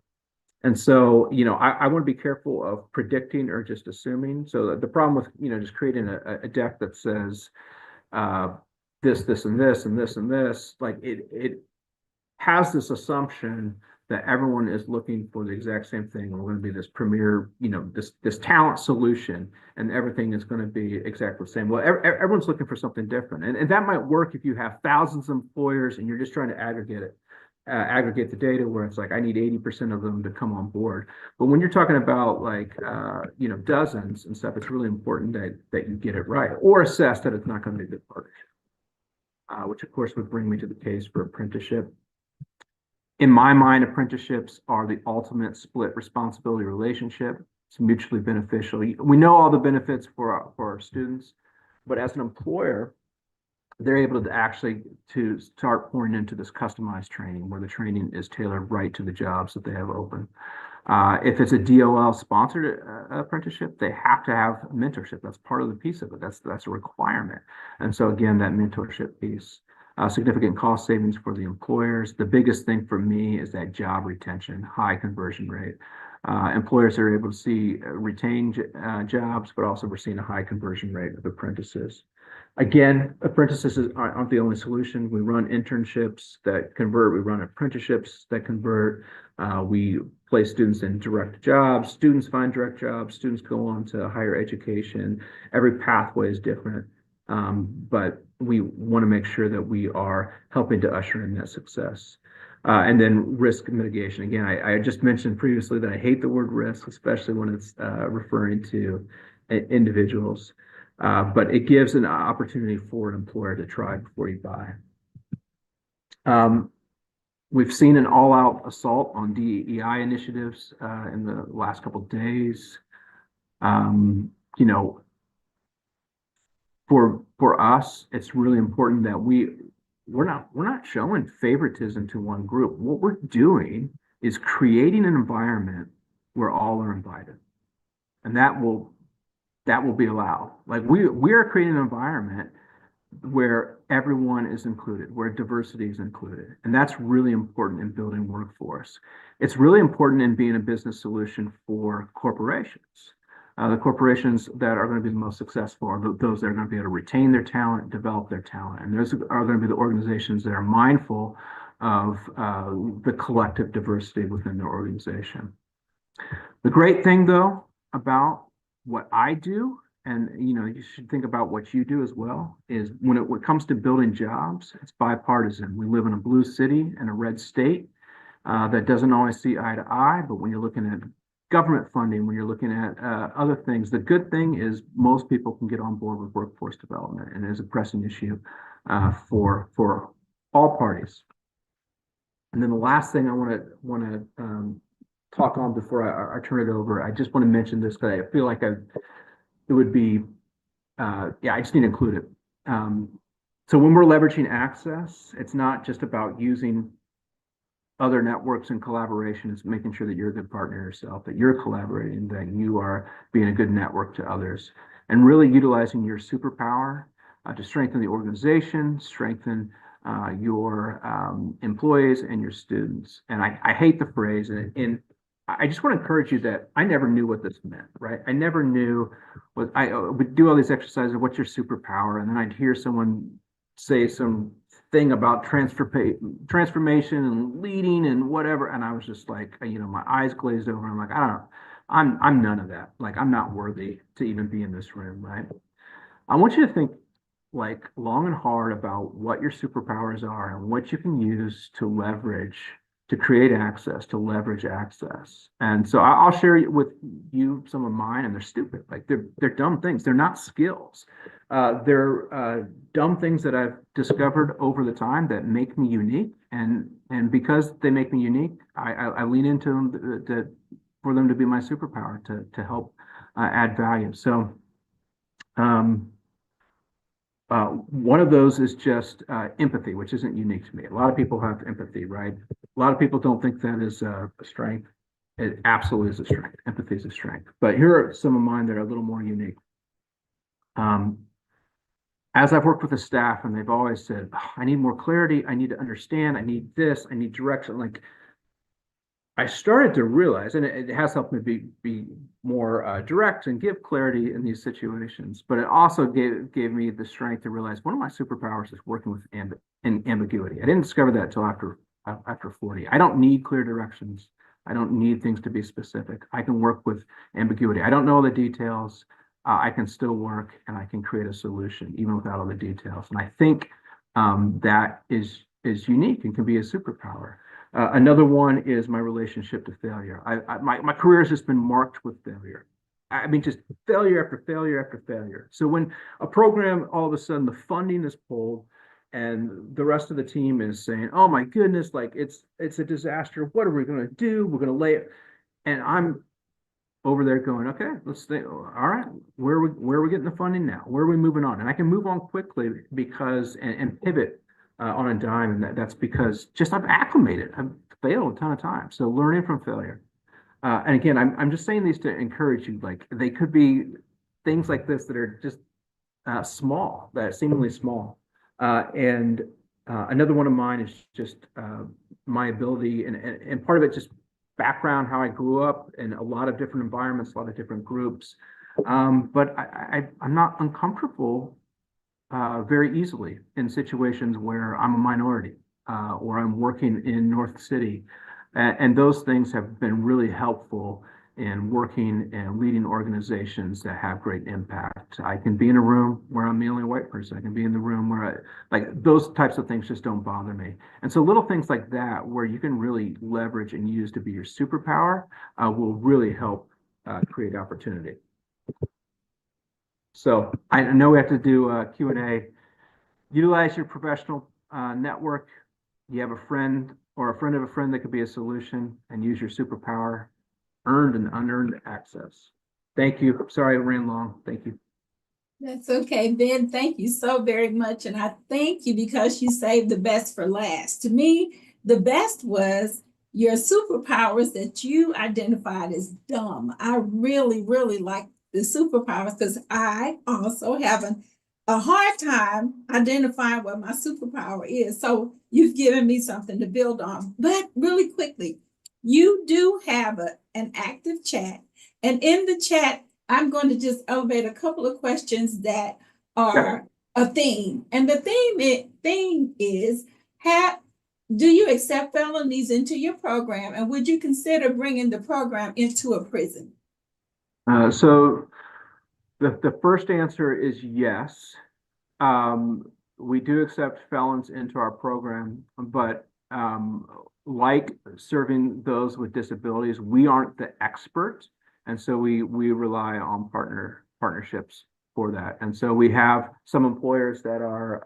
B: And so, I want to be careful of predicting or just assuming. So the problem with, just creating a deck that says this, and this, and this, and this, like it has this assumption that everyone is looking for the exact same thing. We're going to be this premier, this talent solution, and everything is going to be exactly the same. Well, everyone's looking for something different. And that might work if you have thousands of employers and you're just trying to aggregate the data, where it's like, I need 80% of them to come on board. But when you're talking about dozens and stuff, it's really important that you get it right, or assess that it's not going to be a good partnership, which of course would bring me to the case for apprenticeship. In my mind, apprenticeships are the ultimate split responsibility relationship. It's mutually beneficial. We know all the benefits for our students, but as an employer, they're able to start pouring into this customized training, where the training is tailored right to the jobs that they have open. If it's a DOL sponsored apprenticeship, they have to have mentorship. That's part of the piece of it. That's a requirement. And so again, that mentorship piece, significant cost savings for the employers. The biggest thing for me is that job retention, high conversion rate. Employers are able to retain jobs, but also we're seeing a high conversion rate of apprentices. Again, apprentices aren't the only solution. We run internships that convert. We run apprenticeships that convert. We place students in direct jobs. Students find direct jobs. Students go on to higher education. Every pathway is different, but we want to make sure that we are helping to usher in that success. And then risk mitigation. Again, I just mentioned previously that I hate the word risk, especially when it's referring to individuals. But it gives an opportunity for an employer to try before you buy. We've seen an all-out assault on DEI initiatives in the last couple of days. For us, it's really important that we're not showing favoritism to one group. What we're doing is creating an environment where all are invited, and that will be allowed. Like we are creating an environment where everyone is included, where diversity is included. And that's really important in building workforce. It's really important in being a business solution for corporations. The corporations that are going to be the most successful are those that are going to be able to retain their talent, develop their talent. And those are going to be the organizations that are mindful of the collective diversity within their organization. The great thing, though, about what I do, and you should think about what you do as well, is when it comes to building jobs, it's bipartisan. We live in a blue city and a red state that doesn't always see eye to eye, but when you're looking at government funding, when you're looking at other things, the good thing is most people can get on board with workforce development, and it is a pressing issue for all parties. And then the last thing I want to talk on before I turn it over, I just want to mention this because I feel like it would be, I just need to include it. So when we're leveraging access, it's not just about using other networks and collaboration. It's making sure that you're a good partner yourself, that you're collaborating, that you are being a good network to others, and really utilizing your superpower to strengthen the organization, strengthen your employees and your students. And I hate the phrase, and I just want to encourage you that I never knew what this meant, right? I never knew what I would do all these exercises. What's your superpower? And then I'd hear someone say some thing about transformation and leading and whatever. And I was just like, my eyes glazed over. I'm like, I don't know. I'm none of that. Like, I'm not worthy to even be in this room, right? I want you to think like long and hard about what your superpowers are and what you can use to leverage, to create access, to leverage access. And so I'll share with you some of mine, and they're stupid. Like they're dumb things. They're not skills. They're dumb things that I've discovered over the time that make me unique. And because they make me unique, I lean into them for them to be my superpower to help add value. So one of those is just empathy, which isn't unique to me. A lot of people have empathy, right? A lot of people don't think that is a strength. It absolutely is a strength. Empathy is a strength. But here are some of mine that are a little more unique. As I've worked with the staff, and they've always said, oh, I need more clarity. I need to understand. I need this. I need direction. Like, I started to realize, and it has helped me be more direct and give clarity in these situations, but it also gave me the strength to realize one of my superpowers is working with ambiguity. I didn't discover that until after 40. I don't need clear directions. I don't need things to be specific. I can work with ambiguity. I don't know the details. I can still work, and I can create a solution even without all the details. And I think that is unique and can be a superpower. Another one is my relationship to failure. My career has just been marked with failure. I mean, just failure after failure after failure. So when a program, all of a sudden the funding is pulled and the rest of the team is saying, oh my goodness, like it's a disaster. What are we going to do? We're going to lay it. And I'm over there going, okay, let's think, all right, where are we getting the funding now? Where are we moving on? And I can move on quickly because, and pivot on a dime. And that's because just I've acclimated. I've failed a ton of times. So learning from failure. And again, I'm just saying these to encourage you. Like, they could be things like this that are just small, that are seemingly small. And another one of mine is just my ability, and part of it just background, how I grew up in a lot of different environments, a lot of different groups. But I'm not uncomfortable very easily in situations where I'm a minority or I'm working in North City. And those things have been really helpful in working and leading organizations that have great impact. I can be in a room where I'm the only white person. I can be in the room where like those types of things just don't bother me. And so little things like that, where you can really leverage and use to be your superpower, will really help create opportunity. So I know we have to do Q&A. Utilize your professional network. You have a friend or a friend of a friend that could be a solution, and use your superpower. Earned and unearned access. Thank you. Sorry I ran long. Thank you.
C: That's okay, Ben. Thank you so very much. And I thank you because you saved the best for last. To me, the best was your superpowers that you identified as dumb. I really, really like the superpowers because I also have a hard time identifying what my superpower is. So you've given me something to build on. But really quickly, you do have an active chat. And in the chat, I'm going to just elevate a couple of questions that are a theme. And the theme is Do you accept felonies into your program, and would you consider bringing the program into a prison?
B: So the first answer is yes. We do accept felons into our program, but like serving those with disabilities, we aren't the expert. And so we rely on partnerships for that. And so we have some employers that are,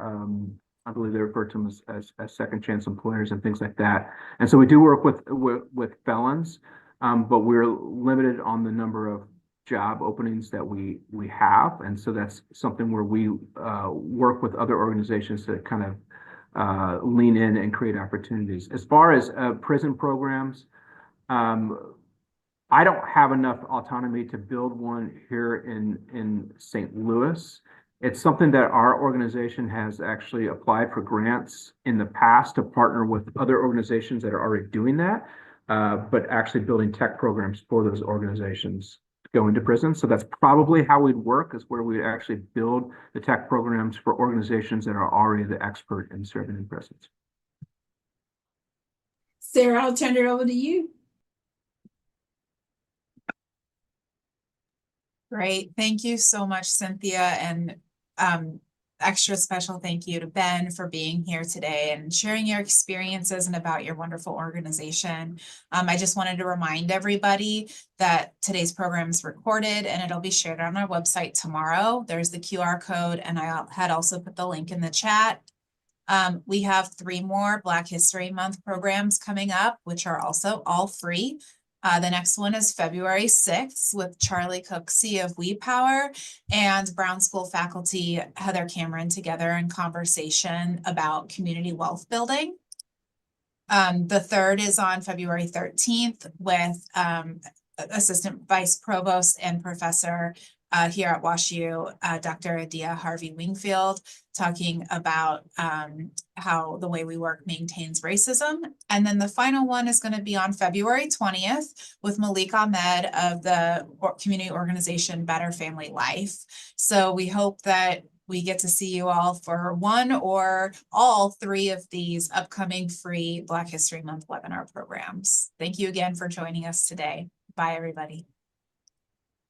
B: I believe they refer to them as second chance employers and things like that. And so we do work with felons, but we're limited on the number of job openings that we have. And so that's something where we work with other organizations to kind of lean in and create opportunities. As far as prison programs, I don't have enough autonomy to build one here in St. Louis. It's something that our organization has actually applied for grants in the past to partner with other organizations that are already doing that, but actually building tech programs for those organizations to go into prison. So that's probably how we'd work, is where we'd actually build the tech programs for organizations that are already the expert in serving in prisons.
C: Sarah, I'll turn it over to you.
A: Great. Thank you so much, Cynthia. And extra special thank you to Ben for being here today and sharing your experiences and about your wonderful organization. I just wanted to remind everybody that today's program is recorded and it'll be shared on our website tomorrow. There's the QR code, and I had also put the link in the chat. We have 3 more Black History Month programs coming up, which are also all free. The next one is February 6th with Charlie Cooksey of WePower and Brown School faculty Heather Cameron together in conversation about community wealth building. The third is on February 13th with Assistant Vice Provost and Professor here at WashU, Dr. Adia Harvey-Wingfield, talking about how the way we work maintains racism. And then the final one is going to be on February 20th with Malik Ahmed of the community organization Better Family Life. So we hope that we get to see you all for one or all 3 of these upcoming free Black History Month webinar programs. Thank you again for joining us today. Bye, everybody.